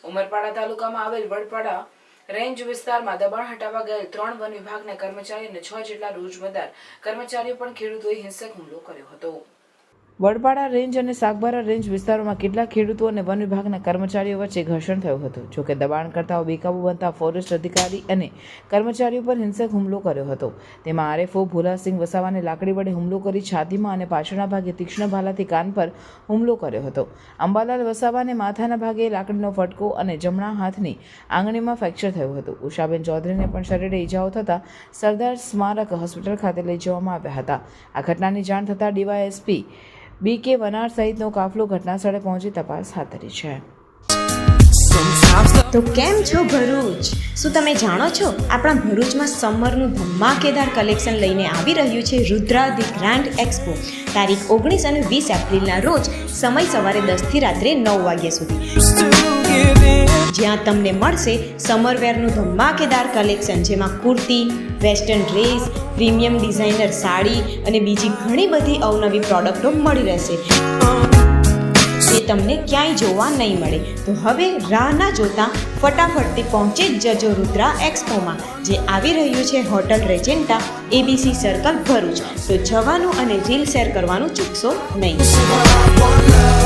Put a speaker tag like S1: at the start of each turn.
S1: ઉમરપાડા તાલુકામાં આવેલ વડપાડા રેન્જ વિસ્તારમાં દબાણ હટાવવા ગયેલ 3 વન વિભાગના કર્મચારી અને 6 જેટલા રોજમદાર કર્મચારીઓ પર ખેડૂતોએ હિંસક હુમલો કર્યો હતો। વડપાડા રેન્જ અને સાગબારા રેન્જ વિસ્તારોમાં કેટલાક ખેડૂતો અને વન વિભાગના કર્મચારીઓ વચ્ચે ઘર્ષણ થયું હતું। જોકે દબાણકર્તાઓ બેકાબુ બનતા ફોરેસ્ટ અધિકારી અને કર્મચારીઓ પર હિંસક હુમલો કર્યો હતો। તેમાં આરએફઓ ભોલાસિંહ વસાવાને લાકડી વડે હુમલો કરી છાતીમાં અને પાછળના ભાગે તીક્ષ્ણ ભાલાથી કાન પર હુમલો કર્યો હતો। અંબાલાલ વસાવાને માથાના ભાગે લાકડીનો ફટકો અને જમણા હાથની આંગળીમાં ફ્રેક્ચર થયું હતું। ઉષાબેન ચૌધરીને પણ શરીરે ઈજાઓ થતાં સરદાર સ્મારક હોસ્પિટલ ખાતે લઈ જવામાં આવ્યા હતા। આ ઘટનાની જાણ થતાં ડીવાયએસપી બીકે વનાર સહિતનો કાફલો ઘટનાસ્થળે પહોંચી તપાસ હાથ ધરી છે।
S2: તો કેમ છો ભરૂચ? શું તમે જાણો છો આપણા ભરૂચમાં સમરનું ધમાકેદાર કલેક્શન લઈને આવી રહ્યું છે રુદ્રા ધી ગ્રાન્ડ એક્સપો તારીખ 19 અને 20 એપ્રિલના રોજ, સમય સવારે 10 થી રાત્રે 9 વાગ્યા સુધી, જ્યાં તમને મળશે સમરવેરનું ધમાકેદાર કલેક્શન, જેમાં kurti, western dress, premium designer sari અને બીજી ઘણી બધી અવનવી પ્રોડક્ટો મળી રહેશે, જે તમને ક્યાંય જોવા નહીં મળે। તો હવે રાહ ના જોતા ફટાફટથી પહોંચી જ જજો રુદ્રા એક્સપોમાં, જે આવી રહ્યું છે હોટલ રેજેન્ટા, એબીસી સર્કલ ભરૂચ। તો જવાનું અને રીલ શેર કરવાનું ચૂકશો નહીં।